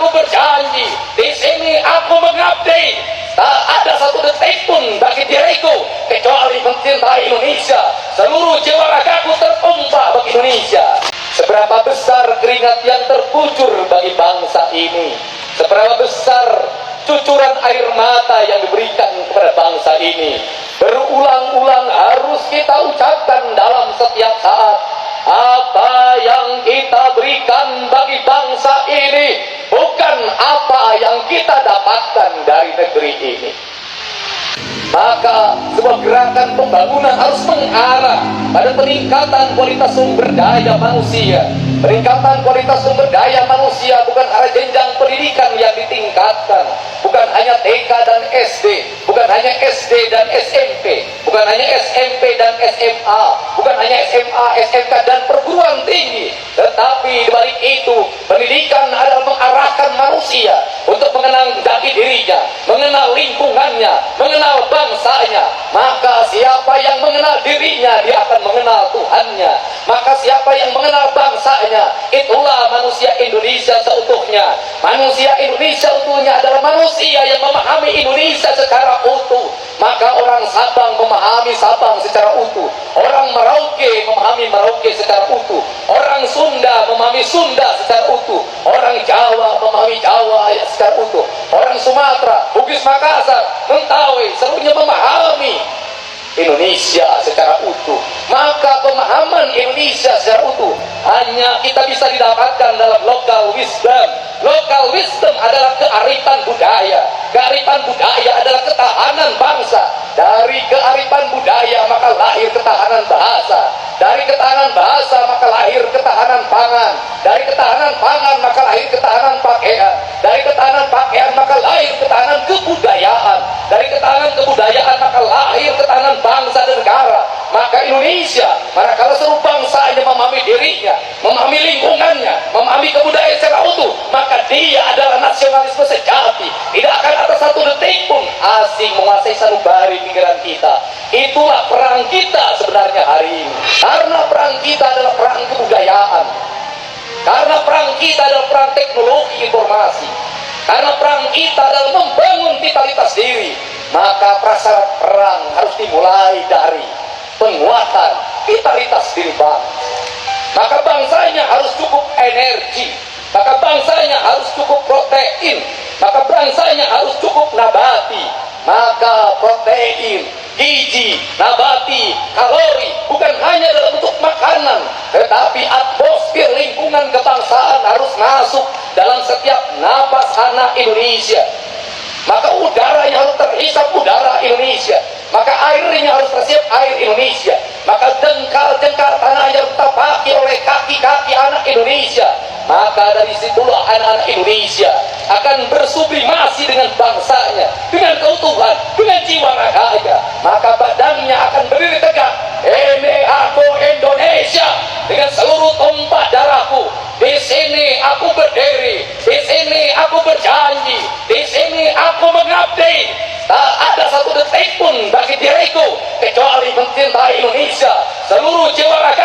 aku berjanji, di sini aku mengabdi. Tak ada satu detik pun bagi diriku kecuali mencintai Indonesia. Seluruh jiwa ragaku tertumpah bagi Indonesia. Seberapa besar keringat yang terkucur bagi bangsa ini, seberapa besar cucuran air mata yang diberikan kepada bangsa ini, berulang-ulang harus kita ucapkan dalam setiap saat. Apa yang kita berikan bagi bangsa ini bukan apa yang kita dapatkan dari negeri ini. Maka sebuah gerakan pembangunan harus mengarah pada peningkatan kualitas sumber daya manusia. Peningkatan kualitas sumber daya manusia bukan arah jenjang pendidikan yang ditingkatkan, bukan hanya TK dan SD, bukan hanya SD dan SMP, bukan hanya SMP dan SMA, bukan hanya SMA, SMK dan perguruan tinggi, tetapi dibalik itu pendidikan adalah mengarahkan manusia untuk mengenal jati dirinya, mengenal lingkungannya, mengenal bangsanya. Maka siapa yang mengenal dirinya, dia akan mengenal Tuhannya. Maka siapa yang mengenal bangsanya, itulah manusia Indonesia seutuhnya. Manusia Indonesia utuhnya adalah manusia yang memahami Indonesia secara utuh. Maka orang Sabang memahami Sabang secara utuh, orang Merauke memahami Merauke secara utuh, orang Sunda memahami Sunda secara utuh, orang Jawa memahami Jawa secara utuh, orang Sumatera, Bugis, Makassar, Mentawai seluruhnya memahami Indonesia secara utuh. Maka pemahaman Indonesia secara utuh hanya kita bisa didapatkan dalam local wisdom. Local wisdom adalah kearifan budaya. Kearifan budaya adalah ketahanan bangsa. Dari kearifan budaya maka lahir ketahanan bahasa. Dari ketahanan bahasa maka lahir ketahanan pangan. Dari ketahanan pangan maka lahir ketahanan pakaian. Dari ketahanan pakaian maka lahir ketahanan kebudayaan. Dari ketahanan kebudayaan maka lahir ketahanan bangsa dan negara. Maka Indonesia, manakala seluruh bangsanya memahami dirinya, memahami lingkungannya, memahami kebudayaan secara utuh, maka dia adalah nasionalisme sejati. Tidak akan ada satu detik pun asing menguasai sanubari pikiran kita. Itulah perang kita sebenarnya hari ini. Karena perang kita adalah perang kebudayaan. Karena perang kita adalah perang teknologi informasi. Karena perang kita adalah membangun vitalitas diri. Maka prasyarat perang harus dimulai dari penguatan vitalitas diri bangsa. Maka bangsanya harus cukup energi, maka bangsanya harus cukup protein, maka bangsanya harus cukup nabati. Maka protein, gizi, nabati, kalori bukan hanya dalam bentuk makanan, tetapi atmosfer lingkungan kebangsaan harus masuk dalam setiap napas anak Indonesia. Maka udaranya harus terhisap udara Indonesia, maka airnya harus tersiap air Indonesia, maka jengkal-jengkal tanahnya harus terpaki oleh kaki-kaki anak Indonesia. Maka dari situlah anak-anak Indonesia akan bersublimasi dengan bangsanya, dengan keutuhan, dengan jiwa raganya. Maka badannya akan berdiri tegak. Ini aku Indonesia dengan seluruh tumpah darahku. Di sini aku berdiri, di sini aku berjanji, di sini aku mengabdi. Tak ada satu detik pun bagi diriku kecuali mencintai Indonesia. Seluruh jiwa raga